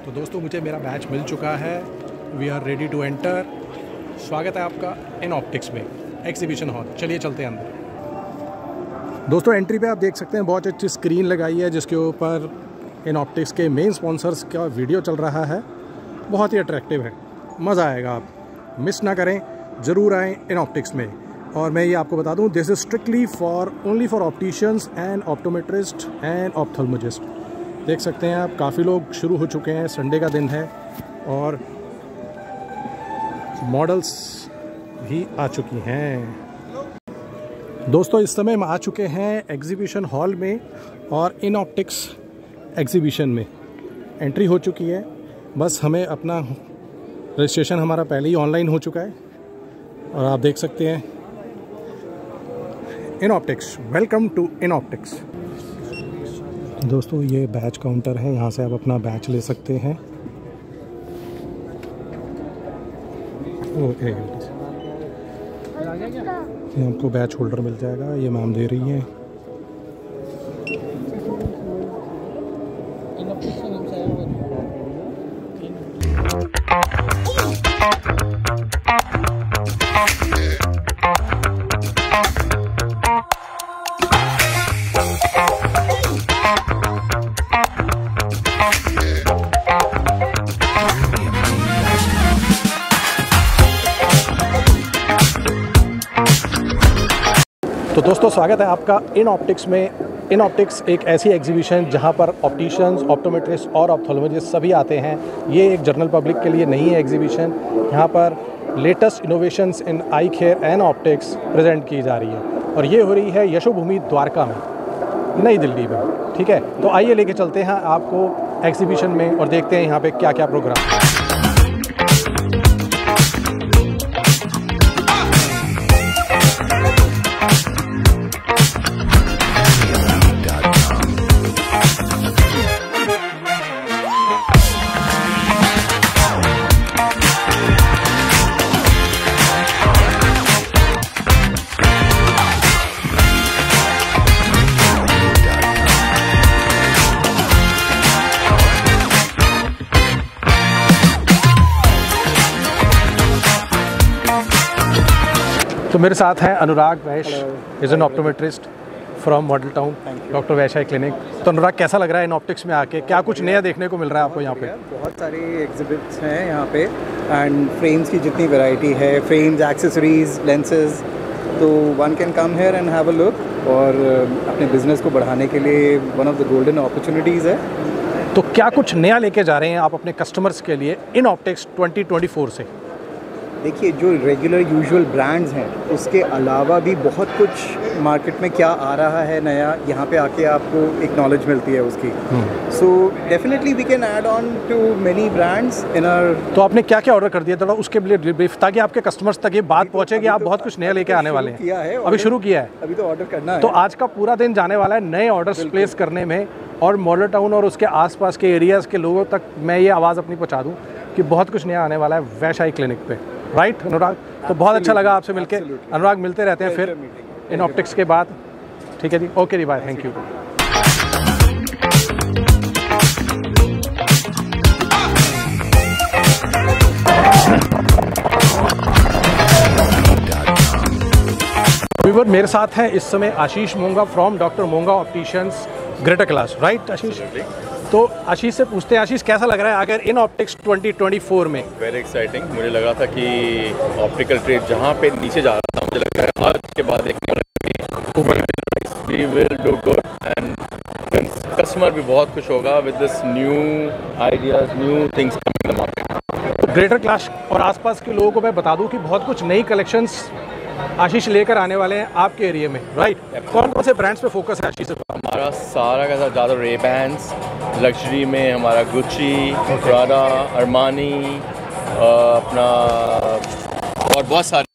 तो दोस्तों मुझे मेरा बैच मिल चुका है। We are ready to enter. स्वागत है आपका इन ऑप्टिक्स में एग्जीबिशन हॉल। चलिए चलते हैं अंदर। दोस्तों एंट्री पे आप देख सकते हैं बहुत अच्छी स्क्रीन लगाई है जिसके ऊपर इन ऑप्टिक्स के मेन स्पॉन्सर्स का वीडियो चल रहा है। बहुत ही अट्रैक्टिव है, मज़ा आएगा, आप मिस ना करें, ज़रूर आएँ इन ऑप्टिक्स में। और मैं ये आपको बता दूं, this is strictly only for opticians and optometrist and ophthalmologist. देख सकते हैं आप, काफ़ी लोग शुरू हो चुके हैं, संडे का दिन है और मॉडल्स भी आ चुकी हैं। दोस्तों इस समय हम आ चुके हैं एग्जीबिशन हॉल में और इन ऑप्टिक्स एग्जीबिशन में एंट्री हो चुकी है। बस हमें अपना रजिस्ट्रेशन हमारा पहले ही ऑनलाइन हो चुका है और आप देख सकते हैं In Optics. Welcome to In Optics. दोस्तों ये बैच काउंटर है, यहाँ से आप अपना बैच ले सकते हैं। ओके, ये आपको बैच होल्डर मिल जाएगा, ये मैम दे रही हैं। तो दोस्तों स्वागत है आपका इन ऑप्टिक्स में। इन ऑप्टिक्स एक ऐसी एग्जीबिशन जहां पर ऑप्टिशियंस, ऑप्टोमेट्रिस्ट और ऑप्थल्मोलॉजिस्ट सभी आते हैं। ये एक जनरल पब्लिक के लिए नहीं है एग्जीबिशन। यहाँ पर latest innovations in I care and optics present की जा रही है और ये हो रही है यशोभूमि द्वारका में, नई दिल्ली में। ठीक है, तो आइए लेके चलते हैं आपको एग्जीबिशन में और देखते हैं यहाँ पर क्या क्या प्रोग्राम। तो मेरे साथ हैं अनुराग वैश्य, is an optometrist from model town, doctor Vysya clinic. तो अनुराग कैसा लग रहा है इन ऑप्टिक्स में आके? क्या कुछ नया देखने को मिल रहा है आपको यहाँ पे? बहुत सारी एग्जिबिट्स हैं यहाँ पे एंड फ्रेम्स की जितनी वैरायटी है, फ्रेम्स, एक्सेसरीज, लेंसेज, तो one can come here and have a look और अपने बिजनेस को बढ़ाने के लिए one of the golden opportunities है। तो क्या कुछ नया लेके जा रहे हैं आप अपने कस्टमर्स के लिए इन ऑप्टिक्स 2024 से? देखिए, जो रेगुलर यूजुअल ब्रांड्स हैं उसके अलावा भी बहुत कुछ मार्केट में क्या आ रहा है नया, यहाँ पे आके आपको एक नॉलेज मिलती है उसकी। So definitely we can add on to many brands in our. तो आपने क्या क्या ऑर्डर कर दिया थोड़ा उसके लिए ब्रीफ, ताकि आपके कस्टमर्स तक ये बात पहुँचे कि आप बहुत कुछ नया लेके आने वाले हैं? किया है, अभी शुरू किया है, अभी तो ऑर्डर करना है। तो आज का पूरा दिन जाने वाला है नए ऑर्डर्स प्लेस करने में और मॉडल टाउन और उसके आसपास के एरियाज़ के लोगों तक मैं ये आवाज़ अपनी पहुँचा दूँ कि बहुत कुछ नया आने वाला है वैशाली क्लिनिक पे। राइट अनुराग? तो बहुत अच्छा लगा आपसे मिलके। अनुराग मिलते रहते हैं फिर इन ऑप्टिक्स के बाद। ठीक है जी, ओके जी, बाय, थैंक यू। मेरे साथ हैं इस समय Ashish Monga from doctor Monga opticians greater class. Right Ashish? तो आशीष से पूछते हैं, आशीष कैसा लग रहा है अगर इन ऑप्टिक्स 2024 में? Very exciting. मुझे लगा था कि ऑप्टिकल ट्रेड जहाँ पे नीचे जा रहा था, मुझे लग रहा है आज के बाद देखने we will do good and customer भी बहुत खुश होगा with this new ideas, new things coming in the market. तो ग्रेटर क्लास और आसपास के लोगों को मैं बता दूं कि बहुत कुछ नई कलेक्शंस आशीष लेकर आने वाले हैं आपके एरिया में। राइट? कौन कौन से ब्रांड्स पे फोकस है आशीष? हमारा सारा का ज़्यादा रे-बैन्स, लग्जरी में हमारा गुच्ची, प्राडा, अरमानी, अपना और बहुत सारे।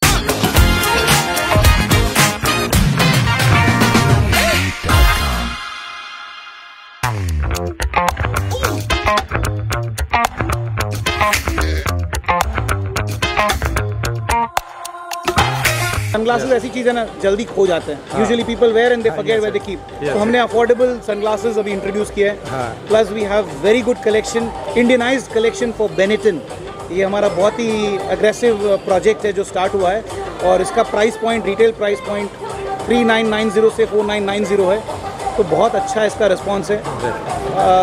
सनग्लासेस ऐसी चीज़ है ना, जल्दी खो जाते हैं। Usually people wear and they forget where they keep. तो हमने अफोर्डेबल सनग्लासेस अभी इंट्रोड्यूस किया है। Plus we have very good collection, Indianized collection for Benetton. ये हमारा बहुत ही अग्रेसिव प्रोजेक्ट है जो स्टार्ट हुआ है, और इसका price point, retail price point 3990 से 4990 है। तो बहुत अच्छा इसका रिस्पॉन्स है।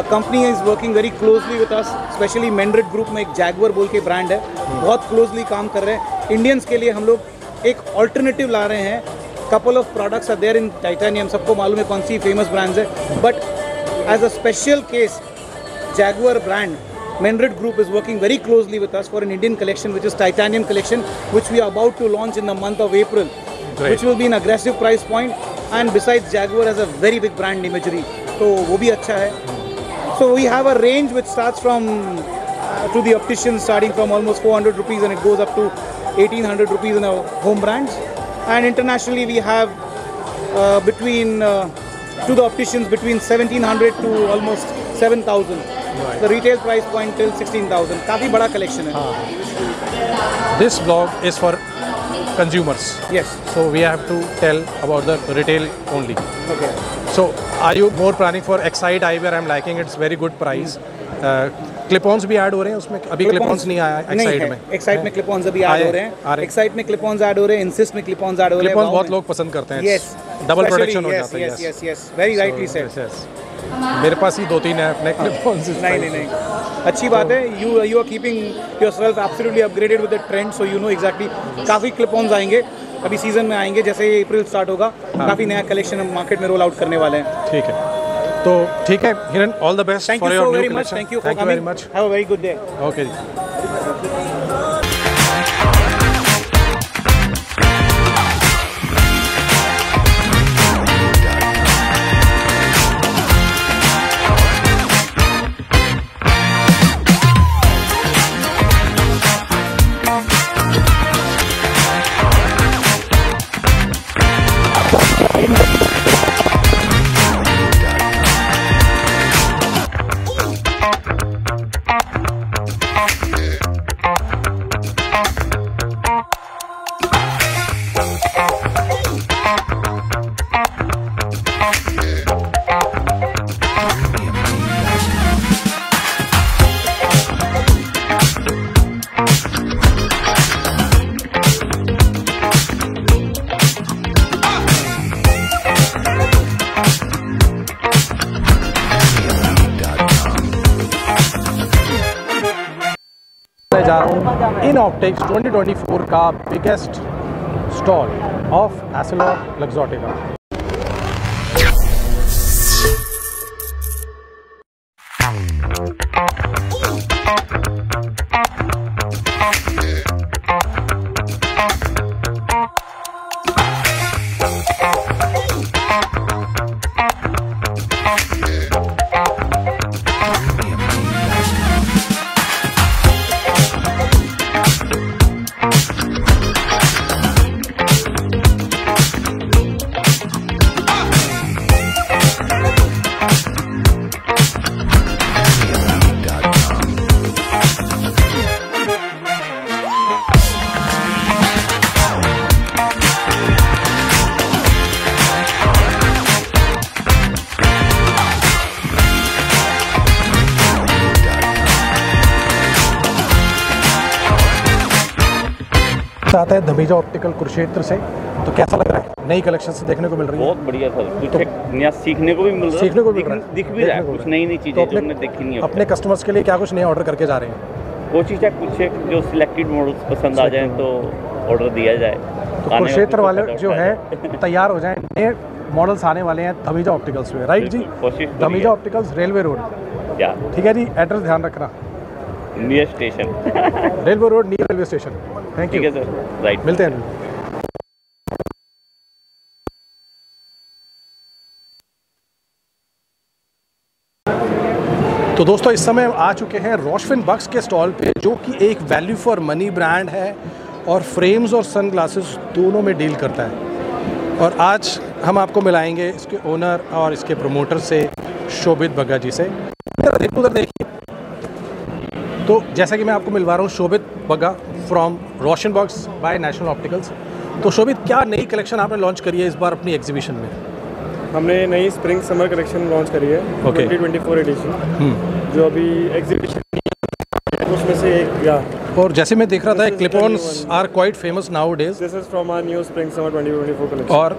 Company is working very closely with us, specially मेंड्रिड ग्रुप में एक जैगवर बोल के ब्रांड है, बहुत क्लोजली काम कर रहे हैं। इंडियंस के लिए हम लोग एक ऑल्टरनेटिव ला रहे हैं। Couple of products are there in titanium, सबको मालूम है कौन सी फेमस ब्रांड्स है, but as a special case Jaguar brand Menrid Group is working very closely with us for an Indian collection, which is titanium collection, which we are about to launch in the month of April. Great. Which will be an aggressive price point, and besides Jaguar has a very big brand imagery, so वो भी अच्छा है. So we have a range which starts from to the opticians, starting from almost 400 rupees and it goes up to 1800 rupees in our home brands, and internationally we have between to the opticians between 1700 to almost 7000. Right. The retail price point till 16,000. काफी बड़ा collection है. This vlog is for consumers. Yes. So we have to tell about the retail only. Okay. So are you more planning for Excite Eyewear? I'm liking it's very good price. Clip-ons भी add हो रहे हैं उसमें? अभी clip-ons नहीं आया Excite में. Excite में clip-ons अभी ऐड हो रहे हैं. Excite में clip-ons ऐड हो रहे हैं. Insist में clip-ons ऐड हो रहे हैं. Clip-ons बहुत लोग पसंद करते हैं. Yes. Double protection हो जाता है. Yes. Very rightly said. Yes. मेरे पास ही 2-3 है अपने clip-ons. नहीं. अच्छी बात है. You are keeping yourself absolutely upgraded with the trend, so you know exactly. काफी clip-ons आएंगे. अभी सीजन में आएंगे, जैसे अप्रैल स्टार्ट होगा. काफी नया कलेक्शन हम मार्केट में रोल आउट करने वाले हैं. ठीक है. तो ठीक है Hiran, all the best for your new collection. Thank you very much. Have a very good day. Okay जी. जा रहा हूँ इन ऑप्टिक्स 2024 का बिगेस्ट स्टॉल ऑफ EssilorLuxottica. आता है धमीजा ऑप्टिकल कुरुक्षेत्र से. तो कैसा लग रहा है? नई कलेक्शन से देखने को मिल रही है. बहुत बढ़िया सर. कुछ नया सीखने को भी मिल रहा है. दिख भी रहा है. कुछ नई चीजें जो हमने देखी नहीं है. अपने कस्टमर्स के लिए क्या कुछ नया ऑर्डर करके जा रहे हैं? कोशिश है कुछ जो सिलेक्टेड मॉडल्स पसंद आ जाए तो ऑर्डर दिया जाए. तो कुरुक्षेत्र वाले जो है तैयार हो जाए, नए मॉडल्स आने वाले हैं धमीजा ऑप्टिकल्स में. राइट जी. Dhamija opticals railway road. ठीक है जी. एड्रेस ध्यान रखना. Near station. Railway road near railway station. Thank you. ठीक है सर. राइट. मिलते हैं. तो दोस्तों इस समय आ चुके हैं रोशफिन बक्स के स्टॉल पे, जो कि एक वैल्यू फॉर मनी ब्रांड है और फ्रेम्स और सनग्लासेस दोनों में डील करता है. और आज हम आपको मिलाएंगे इसके ओनर और इसके प्रमोटर से, शोभित बग्गा जी से. उधर देखिए. तो जैसा कि मैं आपको मिलवा रहा हूँ शोभित बग्गा फ्रॉम रोशन बक्स बाय नेशनल ऑप्टिकल्स. तो शोभित, क्या नई कलेक्शन आपने लॉन्च करी है इस बार अपनी एग्जीबिशन में? हमने नई स्प्रिंग समर कलेक्शन लॉन्च करी है, 2024 एडिशन, जो अभी एग्जीबिशन उसमें से एक या। और जैसे मैं देख रहा था, clip-ons are quite famous nowadays. This is from our new spring summer 2024 collection. और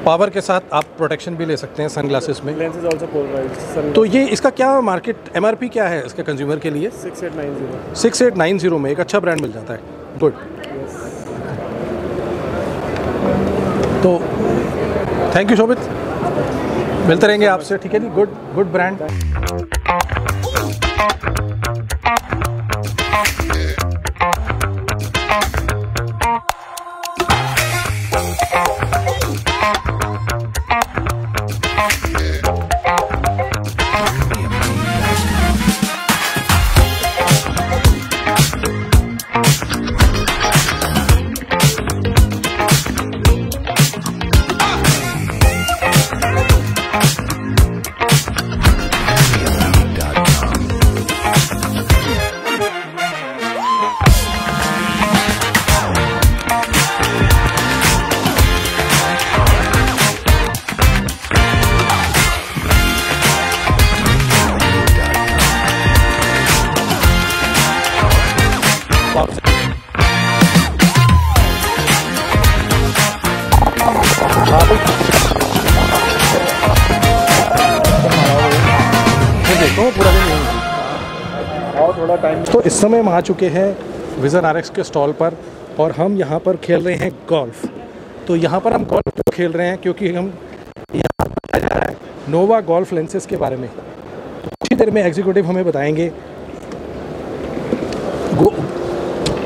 पावर के साथ आप प्रोटेक्शन भी ले सकते हैं सन ग्लासेस में। Lenses also polarised. तो ये इसका क्या मार्केट MRP क्या है इसके कंज्यूमर के लिए? 6890। 6890 में एक अच्छा ब्रांड मिल जाता है। गुड। तो थैंक यू शोभित, मिलते रहेंगे आपसे, ठीक है जी। Good brand. तो इस समय हम आ चुके हैं विजन RX के स्टॉल पर और हम यहाँ पर खेल रहे हैं गोल्फ। तो यहाँ पर हम गोल्फ क्यों खेल रहे हैं? क्योंकि हम यहाँ बताया जा रहा है नोवा गोल्फ लेंसेज के बारे में। तो कुछ ही देर में एग्जीक्यूटिव हमें बताएंगे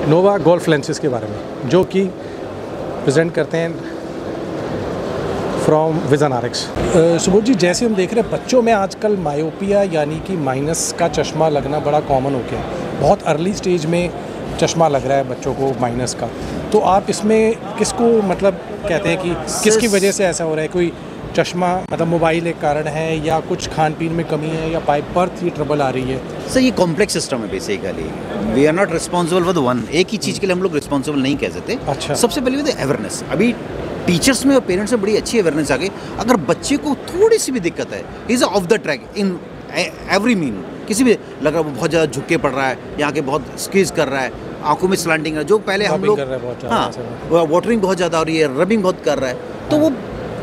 नोवा गोल्फ लेंसेज के बारे में, जो कि प्रेजेंट करते हैं फ्रॉम विजन RX। सुबोध जी, जैसे हम देख रहे हैं बच्चों में आजकल मायोपिया यानी कि माइनस का चश्मा लगना बड़ा कॉमन हो गया है। बहुत अर्ली स्टेज में चश्मा लग रहा है बच्चों को माइनस का। तो आप इसमें किसको मतलब कहते हैं कि किसकी वजह से ऐसा हो रहा है? कोई चश्मा मतलब मोबाइल एक कारण है, या कुछ खान पीन में कमी है, या बाय बर्थ ही ट्रबल आ रही है? सर, ये कॉम्प्लेक्स सिस्टम है basically. We are not responsible for the one. एक ही चीज़ के लिए हम लोग रिस्पॉन्सिबल नहीं कह सकते। अच्छा। सबसे पहले तो अवेयरनेस। अभी टीचर्स में और पेरेंट्स में बड़ी अच्छी अवेयरनेस आ गई। अगर बच्चे को थोड़ी सी भी दिक्कत है, is of the track in every mean, किसी भी लग रहा है वो बहुत ज़्यादा झुक के पड़ रहा है, यहाँ के बहुत स्क्वीज कर रहा है, आंखों में स्लैंटिंग है, जो पहले हम लोग वाटरिंग बहुत ज़्यादा हो रही है, रबिंग बहुत कर रहा है, तो वो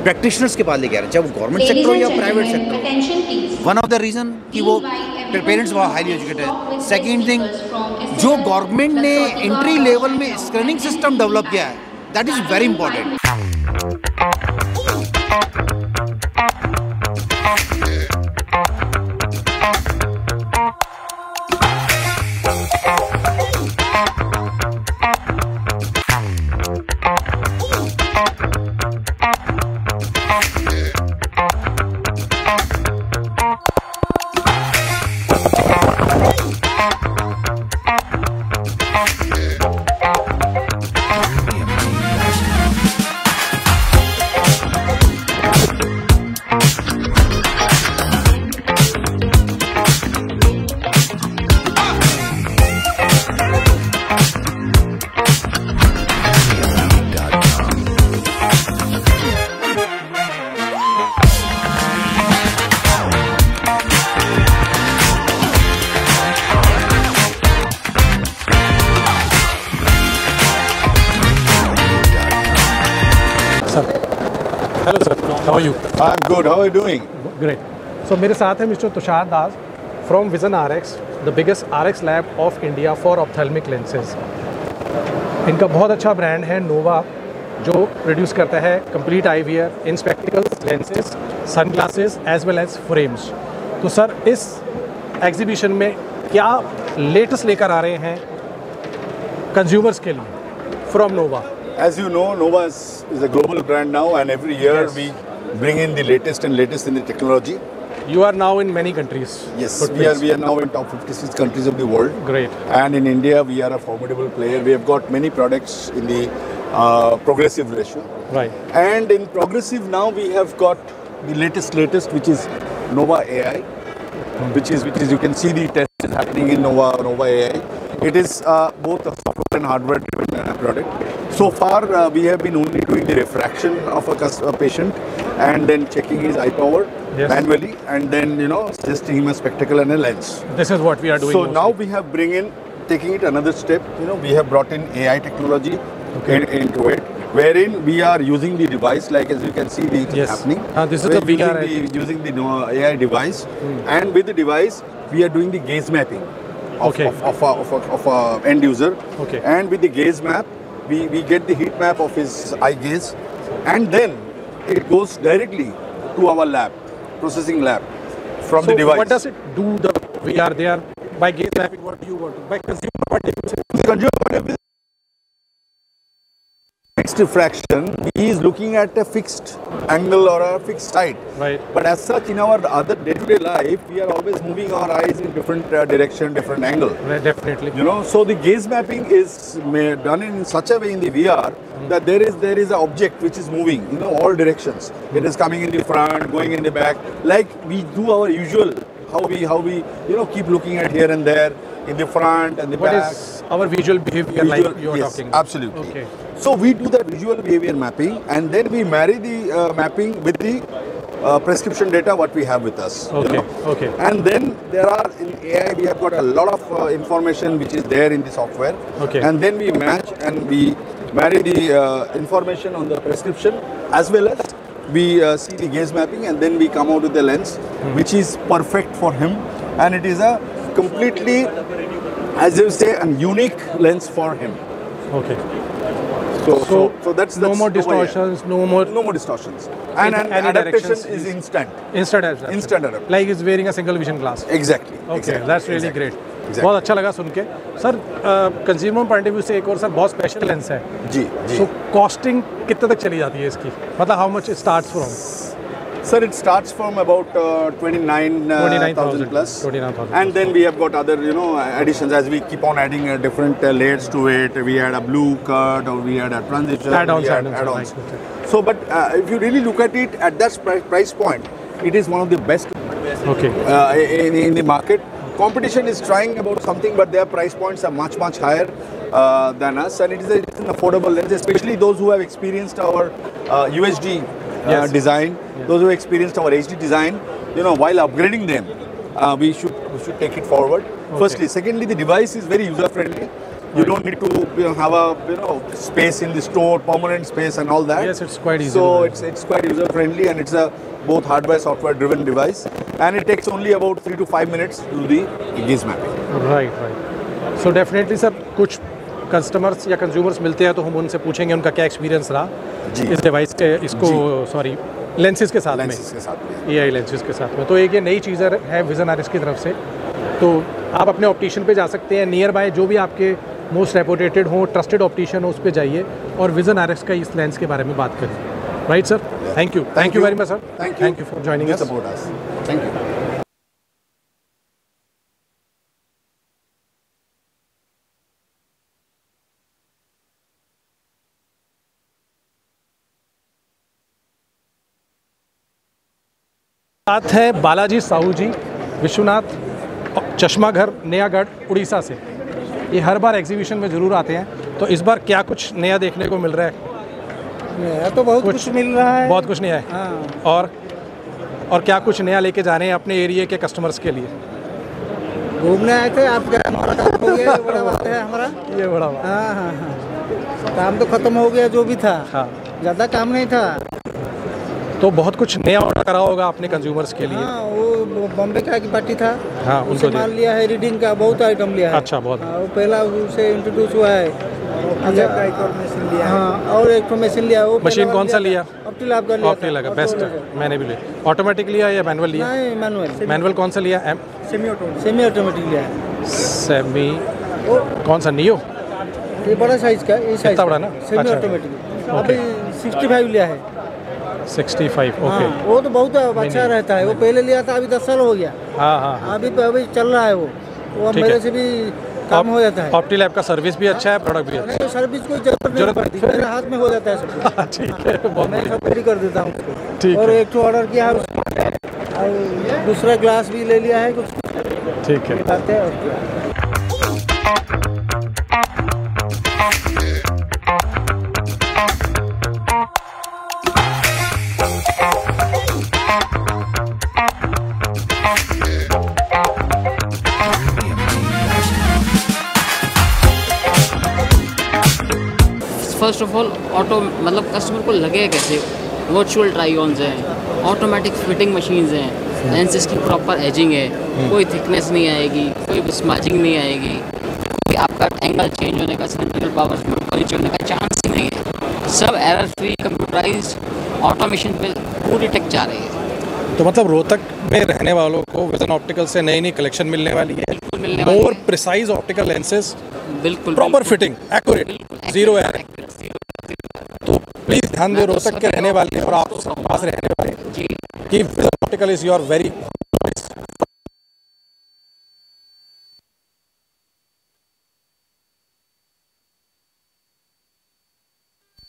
प्रैक्टिशनर्स के पास लेके आ रहे हैं, चाहे वो गवर्नमेंट सेक्टर हो या private sector. One of the reason कि वो पेरेंट्स बहुत हाईली एजुकेटेड। सेकेंड थिंग, जो गवर्नमेंट ने एंट्री लेवल में स्क्रीनिंग सिस्टम डेवलप किया है, that is very important. Hello sir, how are you? I am good, how are you doing? Great. So मेरे साथ है mister Tushar Das from vision RX, the biggest RX lab of India for ophthalmic lenses. इनका बहुत अच्छा brand है नोवा, जो produce करता है complete eyewear in spectacles, lenses, sunglasses as well as frames. तो सर, इस एग्जीबिशन में क्या लेटेस्ट लेकर आ रहे हैं कंज्यूमर्स के लिए from Nova? As you know, Nova is a global brand now, and every year we bring in the latest and latest in the technology. You are now in many countries. Yes, we are now in top 56 countries of the world. Great. And in India, we are a formidable player. We have got many products in the progressive ratio. Right. And in progressive now, we have got the latest, which is Nova AI, which is you can see the test is happening in Nova AI. It is both a software and hardware driven product. So far, we have been only doing the refraction of a patient and then checking his eye power manually, and then suggesting him a spectacle and a lens. This is what we are doing. So mostly. now we have taking it another step. We have brought in AI technology into it, wherein we are using the device, like as you can see, happening. This is the VR. Using the AI device, and with the device, we are doing the gaze mapping of a end user. Okay. And with the gaze map, we get the heat map of his eye gaze, and then it goes directly to our lab, processing lab, from the device. What does it do? The VR there by gaze mapping. What do you want? By consumer point of view. The consumer point of view, fixed refraction, he is looking at a fixed angle or a fixed side. Right. But as such, in our other day-to-day life, we are always moving our eyes in different direction, different angle. Right, definitely. So the gaze mapping is done in such a way in the VR that there is an object which is moving in all directions. It is coming in the front, going in the back, like we do our usual. How we keep looking at here and there, in the front and the back. What is our visual behavior like you are talking? Absolutely. Okay. So we do that visual behavior mapping, and then we marry the mapping with the prescription data what we have with us. Okay. Okay. And then there are in AI we have got a lot of information which is there in the software. Okay. And then we match and we marry the information on the prescription as well as we see the gaze mapping, and then we come out with the lens which is perfect for him, and it is a completely, as you say, a unique lens for him. Okay. So that's no more distortions, no more distortions, and adaptation is instant. Instant adaptation. Instant adaptation. Like he's wearing a single vision glass. Exactly. Okay, exactly. that's really exactly. great. Exactly. बहुत अच्छा लगा सुन के sir. Consumer point of view से एक और sir बहुत special lens है. जी. So costing कितने तक चली जाती है इसकी? मतलब how much it starts from? Sir, it starts from about 29,000 plus. 29,000. And then we have got other, additions as we keep on adding different layers to it. We add a blue cut, or we add a transition. Add-ons. Add-ons. So, but if you really look at it at that price point, it is one of the best. Okay. In the market. Competition is trying about something, but their price points are much higher than us, and it is an affordable lens, especially those who have experienced our UHD design. Yes. Those who have experienced our HD design, while upgrading them, we should take it forward. Okay. Firstly, secondly, the device is very user friendly. You don't need to have a space in the store, permanent space and all that. Yes, it's quite easy. So it's quite user friendly, and it's a both hardware software driven device, and it takes only about 3 to 5 minutes to do the gaze mapping. Right. So definitely sir, कुछ customers या consumers मिलते हैं तो हम उनसे पूछेंगे उनका क्या एक्सपीरियंस रहा इस डिवाइस के लेंसेज के साथ में, AI लेंसेज के साथ में. तो एक ये नई चीज़ है विजन आरएस की तरफ से. तो आप अपने ऑप्टिशियन पे जा सकते हैं, नियर बाय जो भी आपके मोस्ट रेपुटेटेड हो, ट्रस्टेड ऑप्टिशियन हो, उस पर जाइए और विजन आरएस का इस लेंस के बारे में बात करें. Right sir, thank you very much sir. Thank you for joining us. Thank you. साथ है बालाजी साहू जी, विश्वनाथ चश्मा घर, नयागढ़, उड़ीसा से. ये हर बार एग्जीबिशन में ज़रूर आते हैं, तो इस बार क्या कुछ नया देखने को मिल रहा है? नया तो बहुत कुछ मिल रहा है. बहुत कुछ नया है. हाँ. और क्या कुछ नया लेके जा रहे हैं अपने एरिया के कस्टमर्स के लिए? घूमने आए थे, आप क्या हमारा काम हो गया? बड़ा बात है हमारा. ये बड़ा बात. हाँ. काम तो खत्म हो गया जो भी था. हाँ. ज़्यादा काम नहीं था. तो बहुत कुछ नया ऑर्डर करा होगा अपने कंज्यूमर्स के लिए. हाँ, वो बॉम्बे का की पार्टी था. हाँ, उनको माल लिया है, रीडिंग का बहुत आइटम लिया है. अच्छा, बहुत. हाँ, वो पहला उसे इंट्रोड्यूस हुआ है. मशीन लिया. हाँ, और एक मशीन लिया. वो मशीन कौन सा लिया? ऑप्टिलैब का लिया. ऑप्टिलैब का बेस्ट है, मैंने भी लिया. ऑटोमेटिक लिया या मैनुअल लिया? नहीं, मैनुअल. मैनुअल कौन सा लिया? सेमी ऑटोमेटिक लिया है. सेमी कौन सा? नियो? ये बड़ा साइज का. ये साइज बड़ा ना. Semi automatic. अभी 65 लिया है. 65. ओके. वो तो बहुत अच्छा रहता है. वो पहले लिया था, अभी 10 साल हो गया. हाँ. अभी चल रहा है वो मेरे से भी काम हो जाता है. ऑप्टिलैब का सर्विस भी अच्छा है, प्रोडक्ट भी अच्छा है. तो सर्विस कोई जरूरत नहीं पड़ती, मेरे हाथ में हो जाता है सब कुछ. ठीक है, मैं सब रेडी कर देता हूँ उसको. और एक तो ऑर्डर किया है, और दूसरा ग्लास भी ले लिया है कुछ. ठीक है. फर्स्ट ऑफ ऑल ऑटो मतलब कस्टमर को लगे कैसे, वर्चुअल ट्राई ऑन्स हैं, ऑटोमेटिक फिटिंग मशीन्स हैं, लेंसेज की प्रॉपर एजिंग है, कोई थिकनेस नहीं आएगी, कोई स्मैचिंग नहीं आएगी, कोई आपका एंगल चेंज होने का, सेंट्रल पावर चेंज होने का चांस ही नहीं है। सब एरर फ्री कंप्यूटराइज ऑटोमेशन पे पूरी टेक जा रही है। तो मतलब रोहतक में रहने वालों को विजन ऑप्टिकल से नई नई कलेक्शन मिलने वाली है, मोर प्रिसाइज ऑप्टिकल लेंसेज, बिल्कुल proper fitting, accurate, zero error. तो प्लीज ध्यान दे रोहतक के रहने वाले और आप पास रहने वाले कि vision optical is your very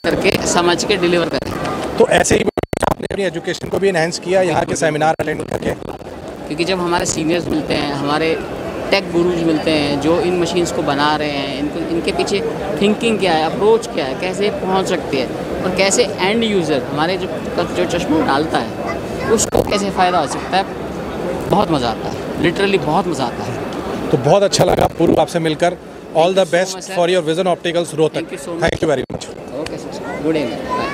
करके समझ के डिलीवर करें। तो ऐसे ही आपने अपनी एजुकेशन को भी एनहांस किया यहाँ के सेमिनार अटेंड करके, क्योंकि जब हमारे सीनियर्स मिलते हैं, हमारे टेक गुरुज मिलते हैं जो इन मशीन्स को बना रहे हैं, इनके पीछे थिंकिंग क्या है, अप्रोच क्या है, कैसे पहुंच सकती है और कैसे एंड यूज़र हमारे जो चश्मा डालता है उसको कैसे फ़ायदा हो सकता है, बहुत मज़ा आता है, लिटरली बहुत मज़ा आता है। तो बहुत अच्छा लगा पूर्व आपसे मिलकर। All the best for your vision opticals Rohtak. Thank you very much. Okay sir, good evening.